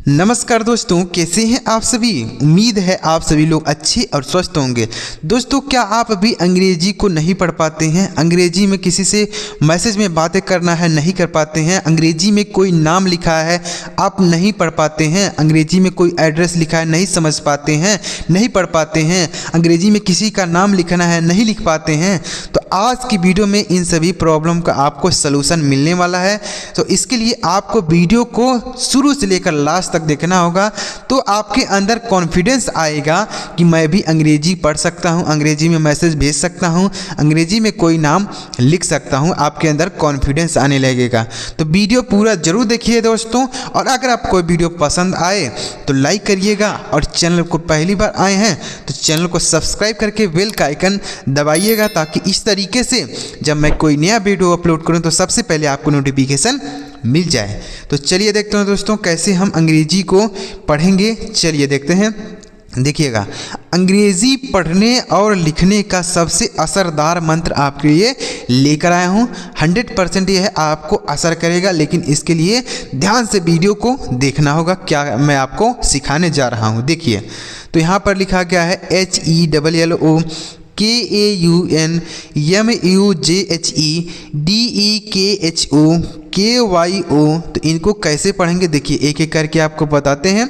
नमस्कार दोस्तों, कैसे हैं आप सभी। उम्मीद है आप सभी लोग अच्छे और स्वस्थ होंगे। दोस्तों, क्या आप अभी अंग्रेजी को नहीं पढ़ पाते हैं? अंग्रेजी में किसी से मैसेज में बातें करना है, नहीं कर पाते हैं। अंग्रेजी में कोई नाम लिखा है, आप नहीं पढ़ पाते हैं। अंग्रेजी में कोई एड्रेस लिखा है, नहीं समझ पाते हैं, नहीं पढ़ पाते हैं। अंग्रेजी में किसी का नाम लिखना है, नहीं लिख पाते हैं। तो आज की वीडियो में इन सभी प्रॉब्लम का आपको सलूशन मिलने वाला है। तो इसके लिए आपको वीडियो को शुरू से लेकर लास्ट तक देखना होगा, तो आपके अंदर कॉन्फिडेंस आएगा कि मैं भी अंग्रेजी पढ़ सकता हूं, अंग्रेजी में मैसेज भेज सकता हूं, अंग्रेजी में कोई नाम लिख सकता हूं। आपके अंदर कॉन्फिडेंस आने लगेगा। तो वीडियो पूरा जरूर देखिए दोस्तों, और अगर आपको वीडियो पसंद आए तो लाइक करिएगा, और चैनल को पहली बार आए हैं तो चैनल को सब्सक्राइब करके बेल का आइकन दबाइएगा, ताकि इस तरीके से जब मैं कोई नया वीडियो अपलोड करूं तो सबसे पहले आपको नोटिफिकेशन मिल जाए। तो चलिए देखते हैं दोस्तों कैसे हम अंग्रेजी को पढ़ेंगे। चलिए देखते हैं। देखिएगा, अंग्रेजी पढ़ने और लिखने का सबसे असरदार मंत्र आपके लिए लेकर आया हूँ। 100% यह आपको असर करेगा, लेकिन इसके लिए ध्यान से वीडियो को देखना होगा, क्या मैं आपको सिखाने जा रहा हूँ। देखिए, तो यहाँ पर लिखा गया है HELLO KAUNMUJHEDEKHO तो इनको कैसे पढ़ेंगे देखिए, एक एक करके आपको बताते हैं।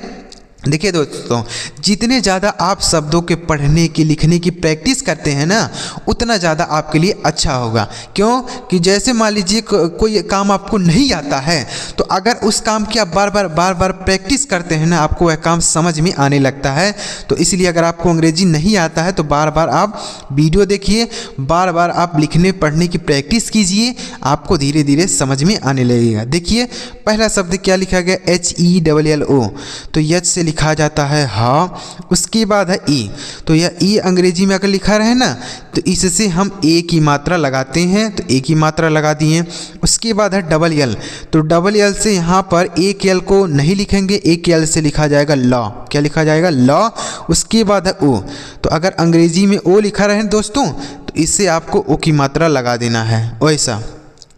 देखिए दोस्तों, जितने ज़्यादा आप शब्दों के पढ़ने की लिखने की प्रैक्टिस करते हैं ना, उतना ज़्यादा आपके लिए अच्छा होगा। क्यों कि जैसे मान लीजिए कोई काम आपको नहीं आता है, तो अगर उस काम की आप बार बार प्रैक्टिस करते हैं ना, आपको वह काम समझ में आने लगता है। तो इसलिए अगर आपको अंग्रेजी नहीं आता है तो बार बार आप वीडियो देखिए, बार बार आप लिखने पढ़ने की प्रैक्टिस कीजिए, आपको धीरे धीरे समझ में आने लगेगा। देखिए, पहला शब्द क्या लिखा गया, HELLO, तो यच से लिखा जाता है हाँ, उसके बाद है ई। तो यह ई अंग्रेजी में अगर लिखा रहे ना, तो इससे हम ए की मात्रा लगाते हैं, तो ए की मात्रा लगा दिए। उसके बाद है डबल एल, तो डबल एल से यहाँ पर एक एल को नहीं लिखेंगे, एक एल से लिखा जाएगा लॉ। क्या लिखा जाएगा, लॉ। उसके बाद है ओ, तो अगर अंग्रेजी में ओ लिखा रहे दोस्तों, तो इससे आपको ओ की मात्रा लगा देना है, वैसा।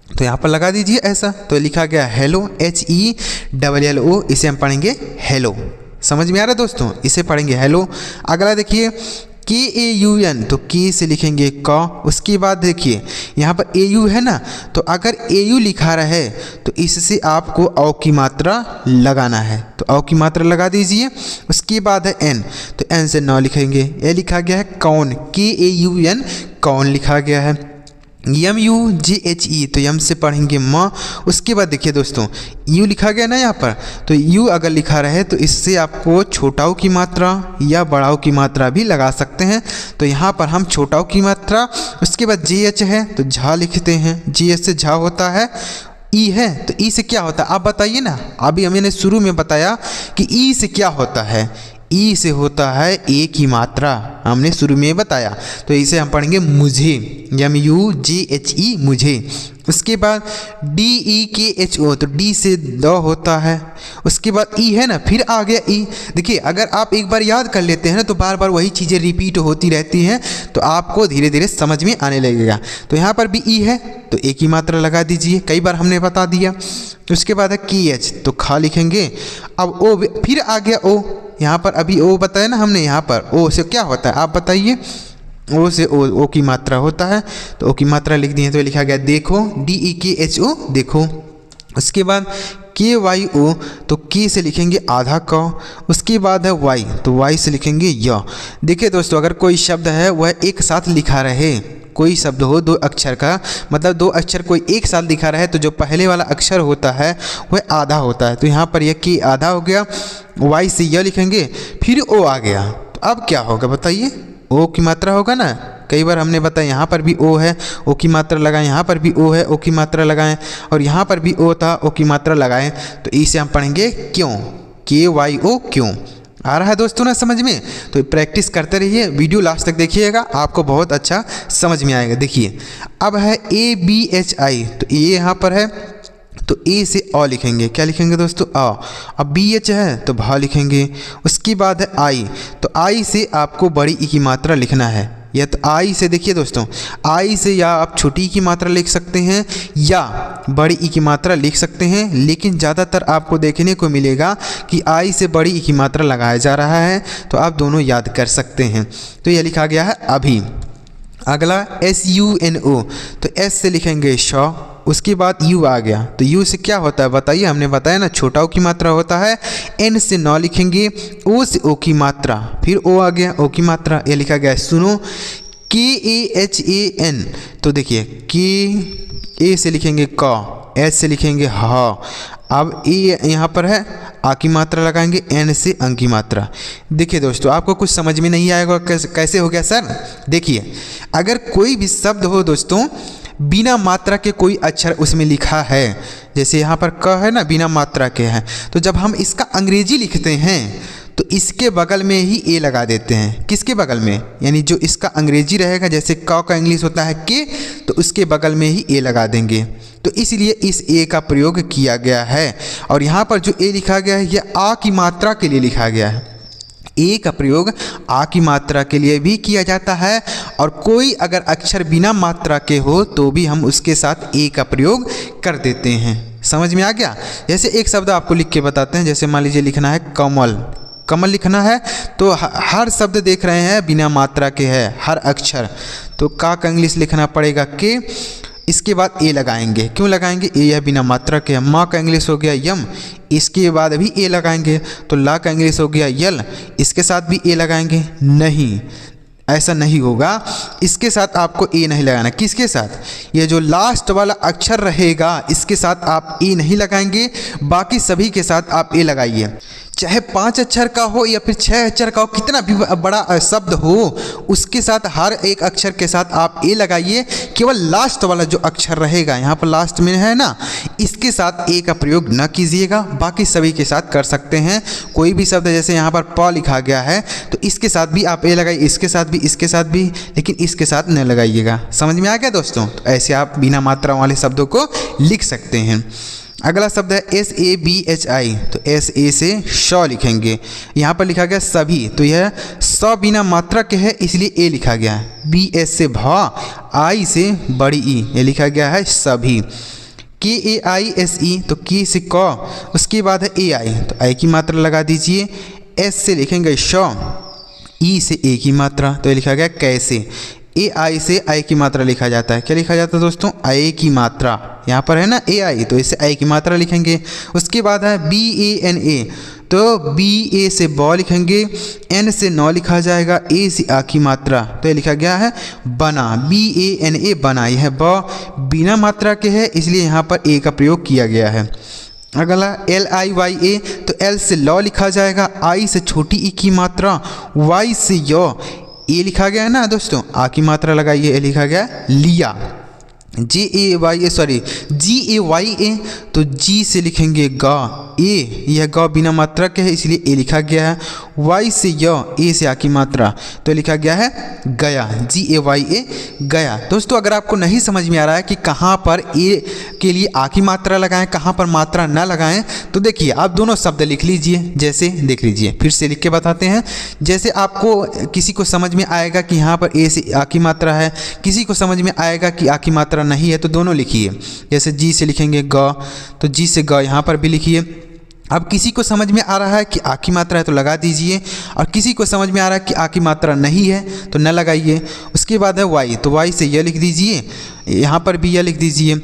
तो यहाँ पर लगा दीजिए ऐसा। तो लिखा गया हेलो, HELLO, इसे हम पढ़ेंगे हेलो। समझ में आ रहा है दोस्तों, इसे पढ़ेंगे हेलो। अगला देखिए KAUN, तो के से लिखेंगे क। उसके बाद देखिए यहाँ पर AU है ना, तो अगर AU लिखा रहे तो इससे आपको औ की मात्रा लगाना है, तो औ की मात्रा लगा दीजिए। उसके बाद है N, तो N से न लिखेंगे। ये लिखा गया है कौन, KAUN, कौन लिखा गया है। MUJHE, तो यम से पढ़ेंगे माँ। उसके बाद देखिए दोस्तों, यू लिखा गया ना यहाँ पर, तो यू अगर लिखा रहे तो इससे आपको छोटाऊ की मात्रा या बड़ाऊ की मात्रा भी लगा सकते हैं। तो यहाँ पर हम छोटाऊ की मात्रा। उसके बाद JH है तो झा लिखते हैं, JH से झा होता है। ई है तो ई से क्या होता है आप बताइए ना। अभी मैंने शुरू में बताया कि ई से क्या होता है, ई से होता है ए की मात्रा, हमने शुरू में बताया। तो इसे हम पढ़ेंगे मुझे, MUJHE, मुझे। उसके बाद DEKHO, तो डी से द होता है। उसके बाद ई है ना, फिर आ गया ई। देखिए, अगर आप एक बार याद कर लेते हैं ना, तो बार बार वही चीज़ें रिपीट होती रहती हैं, तो आपको धीरे धीरे समझ में आने लगेगा। तो यहाँ पर भी ई है तो ए की मात्रा लगा दीजिए, कई बार हमने बता दिया। उसके बाद है KH, तो खा लिखेंगे। अब ओ, फिर आ गया ओ। यहाँ पर अभी ओ बताया ना हमने, यहाँ पर ओ से क्या होता है आप बताइए। ओ से ओ की मात्रा होता है, तो ओ की मात्रा लिख दी है, तो लिखा गया देखो, DEKHO, देखो। उसके बाद KYO, तो के से लिखेंगे आधा क। उसके बाद है Y, तो Y से लिखेंगे य। देखिए दोस्तों, अगर कोई शब्द है वह एक साथ लिखा रहे, कोई शब्द हो दो अक्षर का, मतलब दो अक्षर कोई एक साथ लिखा रहे, तो जो पहले वाला अक्षर होता है वह आधा होता है। तो यहाँ पर यह के आधा हो गया, Y से य लिखेंगे, फिर ओ आ गया। तो अब क्या होगा बताइए, ओ की मात्रा होगा ना। कई बार हमने बताया यहाँ पर भी ओ है, ओ की मात्रा लगाएं, यहाँ पर भी ओ है, ओ की मात्रा लगाएं, और यहाँ पर भी ओ था, ओ की मात्रा लगाएं। तो इसे हम पढ़ेंगे क्यों, KYO, क्यों। आ रहा है दोस्तों ना समझ में। तो प्रैक्टिस करते रहिए, वीडियो लास्ट तक देखिएगा, आपको बहुत अच्छा समझ में आएगा। देखिए, अब है ABHI, तो ये यहाँ पर है, तो ए से अ लिखेंगे। क्या लिखेंगे दोस्तों, अ। अब BH है तो भा लिखेंगे। उसके बाद है आई, तो आई से आपको बड़ी ई की मात्रा लिखना है, या तो आई से, देखिए दोस्तों, आई से या आप छोटी ई की मात्रा लिख सकते हैं या बड़ी ई की मात्रा लिख सकते हैं, लेकिन ज़्यादातर आपको देखने को मिलेगा कि आई से बड़ी ई की मात्रा लगाया जा रहा है, तो आप दोनों याद कर सकते हैं। तो यह लिखा गया है अभी। अगला SUNO, तो S से लिखेंगे शौ, उसके बाद U आ गया, तो U से क्या होता है बताइए, हमने बताया ना छोटा ओ की मात्रा होता है। N से नौ लिखेंगे, O से O की मात्रा, फिर O आ गया, O की मात्रा, ये लिखा गया है सुनो। KAHAN, तो देखिए A से लिखेंगे क, S से लिखेंगे ह, अब ए यहाँ पर है, आ की मात्रा लगाएंगे, N से अंग की मात्रा। देखिए दोस्तों, आपको कुछ समझ में नहीं आएगा कैसे हो गया सर। देखिए, अगर कोई भी शब्द हो दोस्तों बिना मात्रा के कोई अक्षर उसमें लिखा है, जैसे यहाँ पर क है ना, बिना मात्रा के है, तो जब हम इसका अंग्रेजी लिखते हैं तो इसके बगल में ही ए लगा देते हैं। किसके बगल में, यानी जो इसका अंग्रेजी रहेगा, जैसे क का इंग्लिश होता है के, तो उसके बगल में ही ए लगा देंगे। तो इसलिए इस ए का प्रयोग किया गया है। और यहाँ पर जो ए लिखा गया है यह आ की मात्रा के लिए लिखा गया है। ए का प्रयोग आ की मात्रा के लिए भी किया जाता है, और कोई अगर अक्षर बिना मात्रा के हो तो भी हम उसके साथ ए का प्रयोग कर देते हैं। समझ में आ गया। जैसे एक शब्द आपको लिख के बताते हैं, जैसे मान लीजिए लिखना है कमल, कमल लिखना है, तो हर शब्द देख रहे हैं बिना मात्रा के है हर अक्षर, तो का इंग्लिश लिखना पड़ेगा के, इसके बाद ए लगाएंगे। क्यों लगाएंगे, ए यह बिना मात्रा के है। माँ का इंग्लिश हो गया यम, इसके बाद भी ए लगाएंगे। तो ला का इंग्लिश हो गया यल, इसके साथ भी ए लगाएंगे। नहीं, ऐसा नहीं होगा, इसके साथ आपको ए नहीं लगाना। किसके साथ, ये जो लास्ट वाला अक्षर रहेगा इसके साथ आप ए नहीं लगाएंगे, बाकी सभी के साथ आप ए लगाइए। चाहे 5 अक्षर का हो या फिर 6 अक्षर का हो, कितना भी बड़ा शब्द हो, उसके साथ हर एक अक्षर के साथ आप ए लगाइए। केवल लास्ट वाला जो अक्षर रहेगा, यहाँ पर लास्ट में है ना, इसके साथ ए का प्रयोग न कीजिएगा, बाकी सभी के साथ कर सकते हैं। कोई भी शब्द जैसे यहाँ पर प लिखा गया है तो इसके साथ भी आप ए लगाइए, इसके साथ भी, इसके साथ भी, लेकिन इसके साथ न लगाइएगा। समझ में आ गया दोस्तों। तो ऐसे आप बिना मात्रा वाले शब्दों को लिख सकते हैं। अगला शब्द है SABHI, तो SA से शौ लिखेंगे। यहाँ पर लिखा गया सभी, तो यह स बिना मात्रा के है इसलिए ए लिखा गया है। BS से भा, आई से बड़ी ई, ये लिखा गया है सभी। KAISE, तो की से क, उसके बाद है AI, तो आई की मात्रा लगा दीजिए। S से लिखेंगे शौ, ई से ए की मात्रा, तो ये लिखा गया कैसे। AI से आई की मात्रा लिखा जाता है। क्या लिखा जाता है दोस्तों, आई की मात्रा। यहाँ पर है ना AI, तो इसे आई की मात्रा लिखेंगे। उसके बाद है BANA, तो BA से ब लिखेंगे, N से नौ लिखा जाएगा, A से आ की मात्रा, तो ये लिखा गया है बना। BANA बना, यह ब बिना मात्रा के है इसलिए यहाँ पर ए का प्रयोग किया गया है। अगला LIYA, तो L से लॉ लिखा जाएगा, I से छोटी ई की मात्रा, Y से य, ए लिखा गया है ना दोस्तों, आ की मात्रा लगाइए, ए लिखा गया लिया। GAYA, तो जी से लिखेंगे गा, ए यह गा बिना मात्रा के है इसलिए ए लिखा गया है। वाई से य, ए से आ की मात्रा, तो लिखा गया है गया, GAYA गया। दोस्तों, अगर आपको नहीं समझ में आ रहा है कि कहाँ पर ए के लिए आ की मात्रा लगाएं, कहाँ पर मात्रा न लगाएं, तो देखिए आप दोनों शब्द लिख लीजिए। जैसे देख लीजिए, फिर से लिख के बताते हैं। जैसे आपको किसी को समझ में आएगा कि यहाँ पर ए से आ की मात्रा है, किसी को समझ में आएगा कि आ की मात्रा नहीं है, तो दोनों लिखिए। जैसे जी से लिखेंगे ग, तो जी से ग यहाँ पर भी लिखिए। अब किसी को समझ में आ रहा है कि आ की मात्रा है तो लगा दीजिए, और किसी को समझ में आ रहा है कि आ की मात्रा नहीं है तो न लगाइए। उसके बाद है वाई, तो वाई से यह लिख दीजिए, यहाँ पर भी यह लिख दीजिए।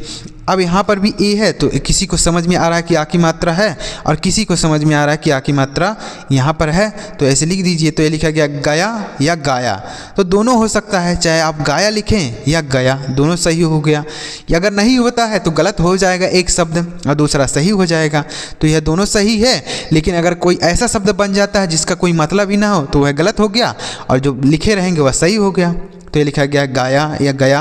अब यहाँ पर भी ए है, तो किसी को समझ में आ रहा है कि आ की मात्रा है, और किसी को समझ में आ रहा है कि आ की मात्रा यहाँ पर है, तो ऐसे लिख दीजिए। तो ये लिखा गया गया या गाया, तो दोनों हो सकता है, चाहे आप गाया लिखें या गया, दोनों सही हो गया। या अगर नहीं होता है तो गलत हो जाएगा, एक शब्द और दूसरा सही हो जाएगा, तो यह दोनों सही है। लेकिन अगर कोई ऐसा शब्द बन जाता है जिसका कोई मतलब ही ना हो तो वह गलत हो गया, और जो लिखे रहेंगे वह सही हो गया। तो ये लिखा गया गाया या गया।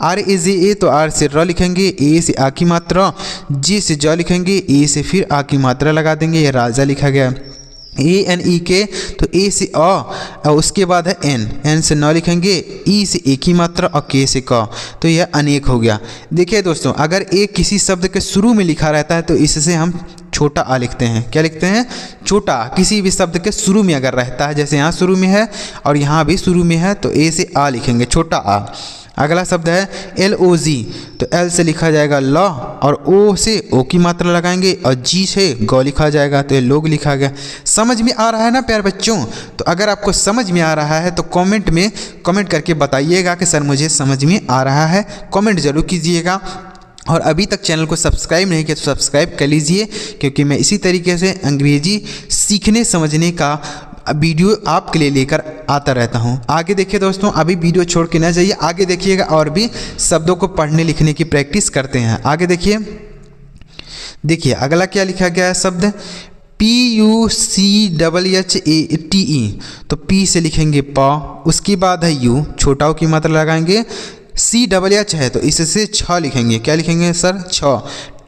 RAJA, तो आर से र लिखेंगे, ए से आ की मात्रा, जी से ज लिखेंगे, ए से फिर आ की मात्रा लगा देंगे, यह राजा लिखा गया। ANE के, तो ए से अ और उसके बाद है एन से न लिखेंगे, ई से एक ही मात्रा और के से क, तो यह अनेक हो गया। देखिए दोस्तों, अगर एक किसी शब्द के शुरू में लिखा रहता है तो इससे हम छोटा आ लिखते हैं। क्या लिखते हैं? छोटा। किसी भी शब्द के शुरू में अगर रहता है, जैसे यहाँ शुरू में है और यहाँ भी शुरू में है, तो ए से आ लिखेंगे, छोटा आ। अगला शब्द है LOG, तो L से लिखा जाएगा ल और O से ओ की मात्रा लगाएंगे और G से गौ लिखा जाएगा, तो ये लोग लिखा गया। समझ में आ रहा है ना प्यारे बच्चों? तो अगर आपको समझ में आ रहा है तो कमेंट में कमेंट करके बताइएगा कि सर मुझे समझ में आ रहा है, कमेंट जरूर कीजिएगा। और अभी तक चैनल को सब्सक्राइब नहीं किया तो सब्सक्राइब कर लीजिए, क्योंकि मैं इसी तरीके से अंग्रेजी सीखने समझने का वीडियो आपके लिए लेकर आता रहता हूं। आगे देखिए दोस्तों, अभी वीडियो छोड़ के ना जाइए, आगे देखिएगा और भी शब्दों को पढ़ने लिखने की प्रैक्टिस करते हैं। आगे देखिए अगला क्या लिखा गया है शब्द PUCHHATE, तो P से लिखेंगे प, उसके बाद है U, छोटा ओ की मात्रा लगाएंगे। CHH है तो इससे छ लिखेंगे। क्या लिखेंगे सर? छ।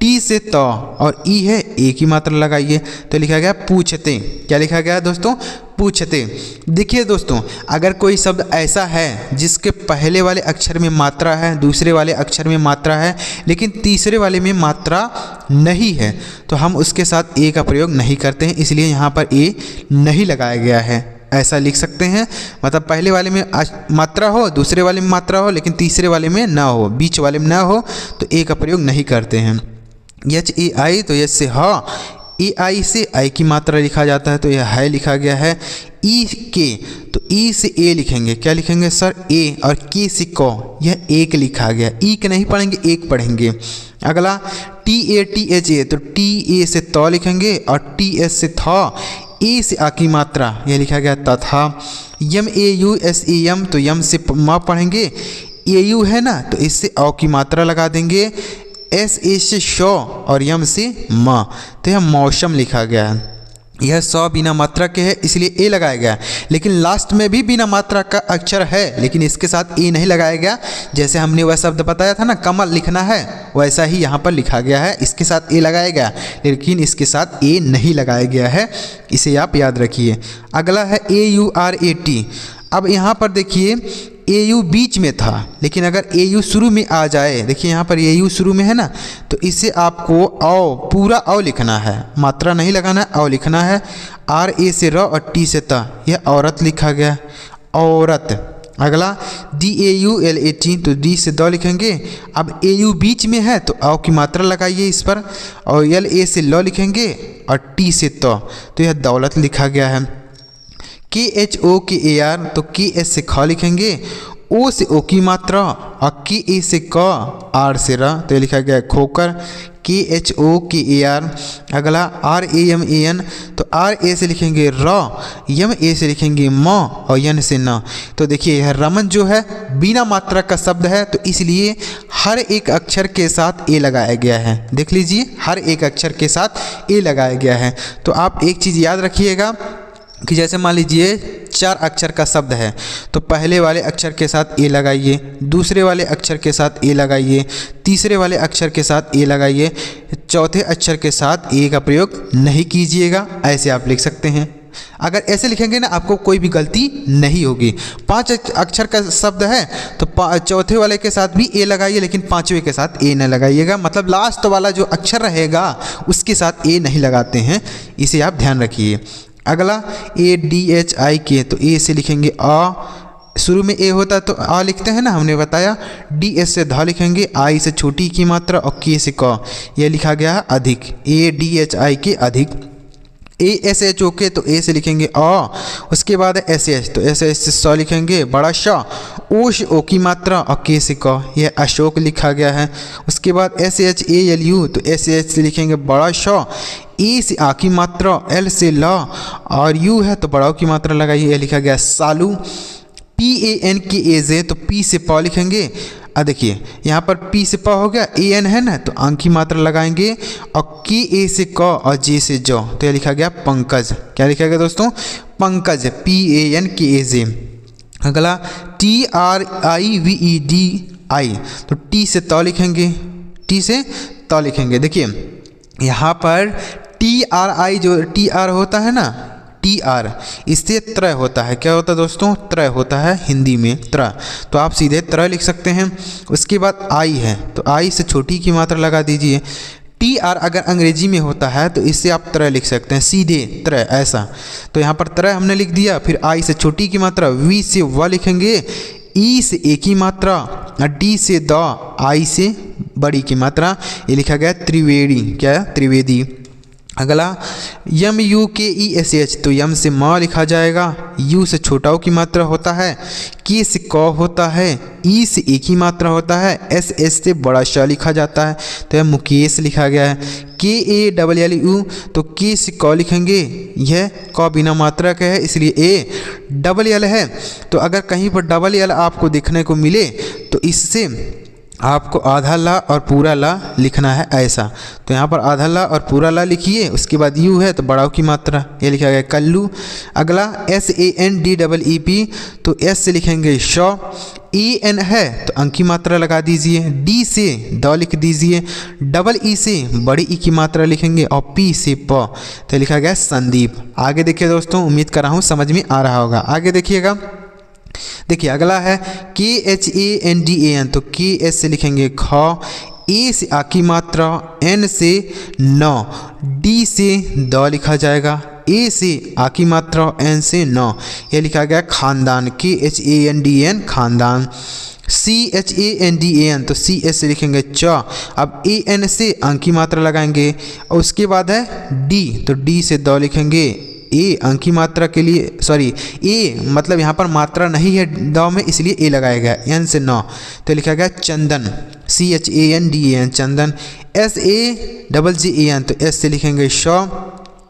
टी से त और ई है एक ही मात्रा लगाइए, तो लिखा गया पूछते। क्या लिखा गया दोस्तों? पूछते। देखिए दोस्तों, अगर कोई शब्द ऐसा है जिसके पहले वाले अक्षर में मात्रा है, दूसरे वाले अक्षर में मात्रा है, लेकिन तीसरे वाले में मात्रा नहीं है, तो हम उसके साथ ए का प्रयोग नहीं करते हैं, इसलिए यहाँ पर ए नहीं लगाया गया है। ऐसा लिख सकते हैं, मतलब पहले वाले में मात्रा हो, दूसरे वाले में मात्रा हो, लेकिन तीसरे वाले में ना हो, बीच वाले में ना हो, तो ए का प्रयोग नहीं करते हैं। HAI, तो यह से ह, AI से आई की मात्रा लिखा जाता है, तो यह है लिखा गया है। के, तो ई से ए लिखेंगे। क्या लिखेंगे सर? ए, और के से क, यह एक लिखा गया। ई के नहीं पढ़ेंगे, एक पढ़ेंगे। अगला TATHA, तो टी ए से त लिखेंगे और TS से थ, ए से आ की मात्रा, यह लिखा गया तथा। MAUSEM, तो यम से म पढ़ेंगे, AU है ना, तो इससे औ की मात्रा लगा देंगे। SA से शौ और यम से म, तो यह मौसम लिखा गया है। यह सौ बिना मात्रा के है, इसलिए ए लगाया गया, लेकिन लास्ट में भी बिना मात्रा का अक्षर है, लेकिन इसके साथ ए नहीं लगाया गया। जैसे हमने वह शब्द बताया था ना, कमल लिखना है, वैसा ही यहाँ पर लिखा गया है, इसके साथ ए लगाया गया, लेकिन इसके साथ ए नहीं लगाया गया है, इसे आप याद रखिए। अगला है AURAT। अब यहाँ पर देखिए AU बीच में था, लेकिन अगर AU शुरू में आ जाए, देखिए यहाँ पर AU शुरू में है ना, तो इसे आपको औ, पूरा औ लिखना है, मात्रा नहीं लगाना है, औ लिखना है। RA से र और T से त, यह औरत लिखा गया, औरत। अगला DAULAT, तो D से द लिखेंगे। अब AU बीच में है तो औ की मात्रा लगाइए इस पर, और LA से ल लिखेंगे और T से त, तो यह दौलत लिखा गया है। KHOKAR, तो KS से ख लिखेंगे, O से ओ की मात्रा और KA से क, R से र, तो ये लिखा गया खोकर, KHOKAR। अगला RAMAN, तो RA से लिखेंगे र, MA से लिखेंगे म और N से न। तो देखिए यह रमन जो है बिना मात्रा का शब्द है, तो इसलिए हर एक अक्षर के साथ ए लगाया गया है। देख लीजिए, हर एक अक्षर के साथ ए लगाया गया है। तो आप एक चीज़ याद रखिएगा कि जैसे मान लीजिए 4 अक्षर का शब्द है, तो पहले वाले अक्षर के साथ ए लगाइए, दूसरे वाले अक्षर के साथ ए लगाइए, तीसरे वाले अक्षर के साथ ए लगाइए, चौथे अक्षर के साथ ए का प्रयोग नहीं कीजिएगा। ऐसे आप लिख सकते हैं। अगर ऐसे लिखेंगे ना, आपको कोई भी गलती नहीं होगी। 5 अक्षर का शब्द है तो चौथे वाले के साथ भी ए लगाइए, लेकिन 5वें के साथ ए न लगाइएगा, मतलब लास्ट वाला जो अक्षर रहेगा उसके साथ ए नहीं लगाते हैं, इसे आप ध्यान रखिए। अगला ADHIK, तो ए से लिखेंगे आ, शुरू में ए होता तो आ लिखते हैं ना, हमने बताया। DS से ध लिखेंगे, आई से छोटी की मात्रा और के से क, यह लिखा गया है अधिक, ADHIK अधिक। ASHOK, तो ए से लिखेंगे आ, उसके बाद SH, तो SH से स लिखेंगे बड़ा श, ओ से ओ की मात्रा और के से क, यह अशोक लिखा गया है। उसके बाद SHALU, तो SH से लिखेंगे बड़ा श, ए से आ की मात्रा, एल से ल और यू है तो बड़ाओ की मात्रा लगाइए, यह लिखा गया सालू। PANKAJ, तो पी से प लिखेंगे। देखिए यहाँ पर पी से प हो गया, AN है ना, तो अंक की मात्रा लगाएंगे, और KA से क और J से ज, तो यह लिखा गया पंकज। क्या लिखा गया दोस्तों? पंकज, PANKAJ। अगला TRIVEDI, तो टी से त लिखेंगे, टी से त लिखेंगे। देखिए यहाँ पर TRI जो TR होता है ना, टी आर, इससे त्रय होता है। क्या होता है दोस्तों? त्रय होता है हिंदी में, त्र। तो आप सीधे त्र लिख सकते हैं। उसके बाद आई है तो आई से छोटी की मात्रा लगा दीजिए। टी आर अगर अंग्रेजी में होता है तो इससे आप त्रय लिख सकते हैं, सीधे त्रय ऐसा। तो यहाँ पर त्रय हमने लिख दिया। फिर आई से छोटी की मात्रा, वी से व लिखेंगे, ई से ए की मात्रा, डी से द, आई से बड़ी की मात्रा, ये लिखा गया त्रिवेणी। क्या है? त्रिवेदी। अगला यम यू के ई एस एच, तो यम से म लिखा जाएगा, यू से छोटा ओ की मात्रा होता है, के से क होता है, ई से ए की मात्रा होता है, एस एस से बड़ा श लिखा जाता है, तो यह मुकेश लिखा गया है। के ए डबल एल यू, तो के से क लिखेंगे, यह क बिना मात्रा का है इसलिए ए डबल एल है। तो अगर कहीं पर डबल एल आपको देखने को मिले तो इससे आपको आधा ला और पूरा ला लिखना है ऐसा। तो यहाँ पर आधा ला और पूरा ला लिखिए। उसके बाद यू है तो बड़ाओ की मात्रा, ये लिखा गया कल्लू। अगला S A N D double E P, तो एस से लिखेंगे श, ए एन है तो अंक की मात्रा लगा दीजिए, डी से द लिख दीजिए, डबल ई से बड़ी ई की मात्रा लिखेंगे और पी से प, तो लिखा गया संदीप। आगे देखिए दोस्तों, उम्मीद कर रहा हूँ समझ में आ रहा होगा। आगे देखिएगा, देखिए अगला है K H A N D A N, तो के एस से लिखेंगे ख, ए से आ की मात्रा, एन से न, डी से द लिखा जाएगा, ए से आ की मात्रा, एन से न, यह लिखा गया खानदान। K H A N D N खानदान। C H A N D A N, तो सी एस से लिखेंगे च, अब ए एन से अंक की मात्रा लगाएंगे। और उसके बाद है डी, तो डी से द लिखेंगे, ए अंक की मात्रा के लिए, सॉरी ए मतलब यहाँ पर मात्रा नहीं है द में इसलिए ए लगाया गया, एन से न, तो लिखा गया चंदन। C H A N D A N चंदन। S A double G A N, तो एस से लिखेंगे श,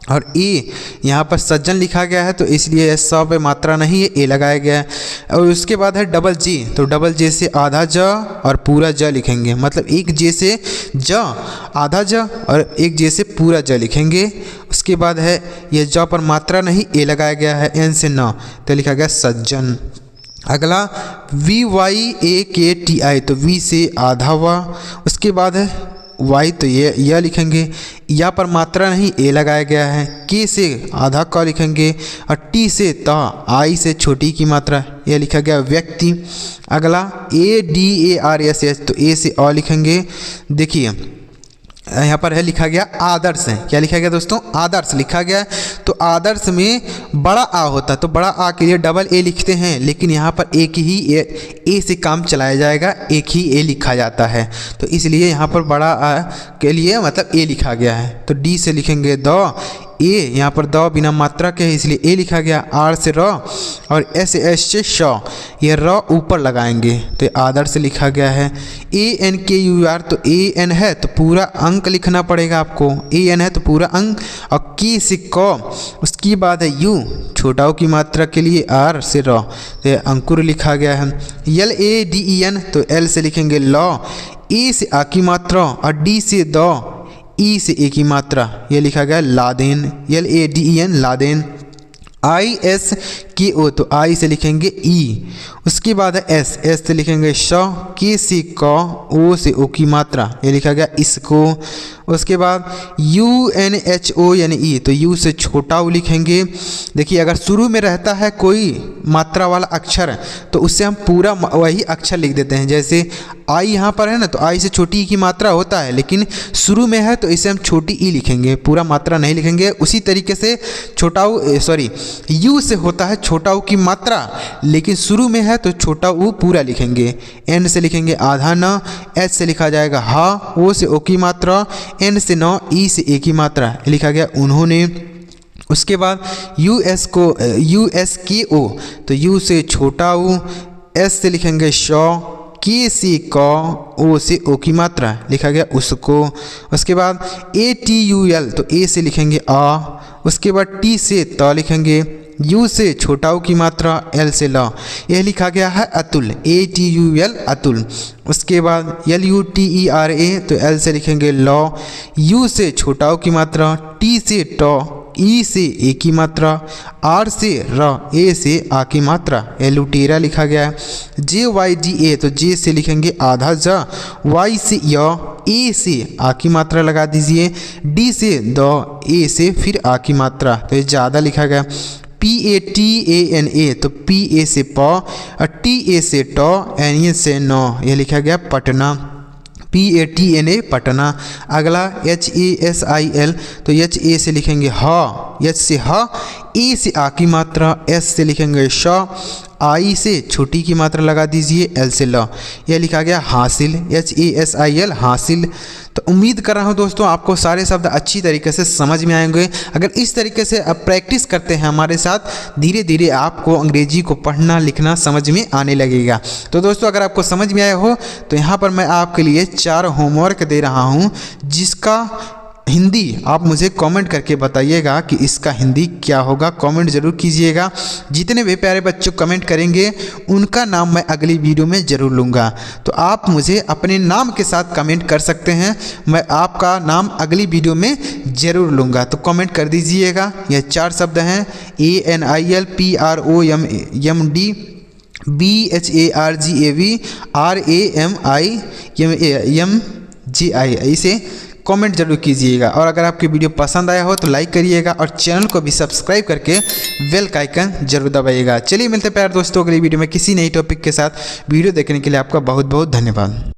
और ए यहाँ पर सज्जन लिखा गया है तो इसलिए एस पे मात्रा नहीं है, ए लगाया गया है। और उसके बाद है डबल जी, तो डबल जे से आधा ज और पूरा ज लिखेंगे, मतलब एक जे से ज आधा ज और एक जे से पूरा ज लिखेंगे। उसके बाद है ये ज पर मात्रा नहीं, ए लगाया गया है, एन से न, तो लिखा गया सज्जन। अगला वी वाई ए के टी आई, तो वी से आधा व, उसके बाद है वाई, तो ये यह लिखेंगे, या पर मात्रा नहीं, ए लगाया गया है। के से आधा क लिखेंगे और टी से त, आई से छोटी की मात्रा, यह लिखा गया व्यक्ति। अगला A D A R S H, तो ए से अ लिखेंगे। देखिए यहाँ पर है लिखा गया आदर्श है। क्या लिखा गया दोस्तों? आदर्श लिखा गया। तो आदर्श में बड़ा आ होता है तो बड़ा आ के लिए डबल ए लिखते हैं, लेकिन यहाँ पर एक ही ए से काम चलाया जाएगा, एक ही ए लिखा जाता है, तो इसलिए यहाँ पर बड़ा आ के लिए मतलब ए लिखा गया है। तो डी से लिखेंगे द, ए यहाँ पर द बिना मात्रा के है इसलिए ए लिखा गया। आर से र और एस से श, ये र ऊपर लगाएंगे तो ये आदर्श लिखा गया है। ए एन के यू आर, तो ए एन है तो पूरा अंक लिखना पड़ेगा आपको, ए एन है तो पूरा अंक, और के से क, उसकी बाद है यू छोटाओं की मात्रा के लिए, आर से र, तो अंकुर लिखा गया है। L A D E N, तो एल से लिखेंगे लॉ, ए से आ की मात्रा और डी से द, ई से ए की मात्रा, यह लिखा गया Laden. L A D E N Laden. I S K O, तो आई से लिखेंगे ई, उसके बाद है एस, एस से लिखेंगे श, के से क, ओ से ओ की मात्रा, ये लिखा गया इसको। उसके बाद यू एन एच ओ यानी ई, तो यू से छोटा ओ लिखेंगे। देखिए अगर शुरू में रहता है कोई मात्रा वाला अक्षर तो उससे हम पूरा वही अक्षर लिख देते हैं। जैसे आई यहाँ पर है ना, तो आई से छोटी ई की मात्रा होता है, लेकिन शुरू में है तो इसे हम छोटी ई लिखेंगे, पूरा मात्रा नहीं लिखेंगे। उसी तरीके से छोटा ओ, सॉरी यू से होता है छोटा ओ की मात्रा, लेकिन शुरू में है तो छोटा ओ पूरा लिखेंगे। एन से लिखेंगे आधा न, एच से लिखा जाएगा हा, ओ से ओ की मात्रा, एन से न, ई से ए की मात्रा, लिखा गया उन्होंने। उसके बाद यू एस के ओ, तो यू से छोटा ओ, एस से लिखेंगे श, के से क, ओ से ओ की मात्रा, लिखा गया उसको। उसके बाद ए टी यू एल, तो ए से लिखेंगे आ, उसके बाद टी से त लिखेंगे, यू से छोटा ओ की मात्रा, एल से ल, यह लिखा गया है Atul, A T U L Atul. उसके बाद L U T E R A, तो एल से लिखेंगे लॉ, यू से छोटा ओ की मात्रा, टी से ट, ई से ए की मात्रा, आर से र, ए से आ की मात्रा, एलुटेरा लिखा गया है। जे वाई डी ए, तो जे से लिखेंगे आधा ज, वाई से य, ए से आ की मात्रा लगा दीजिए, डी से द, ए से फिर आ की मात्रा, तो ये ज़्यादा लिखा गया। PATANA, तो PA से प, TA से ट, NA से न, यह लिखा गया पटना, PATNA पटना। अगला HASIL, तो HA से लिखेंगे ह, H से ह, ए से आ की मात्रा, S से लिखेंगे श, आई से छोटी की मात्रा लगा दीजिए, एल से ल, यह लिखा गया हासिल, HASIL हासिल। तो उम्मीद कर रहा हूँ दोस्तों आपको सारे शब्द अच्छी तरीके से समझ में आएंगे। अगर इस तरीके से आप प्रैक्टिस करते हैं हमारे साथ, धीरे धीरे आपको अंग्रेजी को पढ़ना लिखना समझ में आने लगेगा। तो दोस्तों अगर आपको समझ में आया हो तो यहाँ पर मैं आपके लिए 4 होमवर्क दे रहा हूँ, जिसका हिंदी आप मुझे कमेंट करके बताइएगा कि इसका हिंदी क्या होगा। कमेंट ज़रूर कीजिएगा। जितने भी प्यारे बच्चों कमेंट करेंगे उनका नाम मैं अगली वीडियो में ज़रूर लूँगा। तो आप मुझे अपने नाम के साथ कमेंट कर सकते हैं, मैं आपका नाम अगली वीडियो में ज़रूर लूँगा। तो कमेंट कर दीजिएगा। यह 4 शब्द हैं ANIL PROMD BHARGAV RAMIMGI, इसे कमेंट जरूर कीजिएगा। और अगर आपकी वीडियो पसंद आया हो तो लाइक करिएगा और चैनल को भी सब्सक्राइब करके बेल का आइकन जरूर दबाइएगा। चलिए मिलते हैं प्यारे दोस्तों अगली वीडियो में किसी नई टॉपिक के साथ। वीडियो देखने के लिए आपका बहुत बहुत धन्यवाद।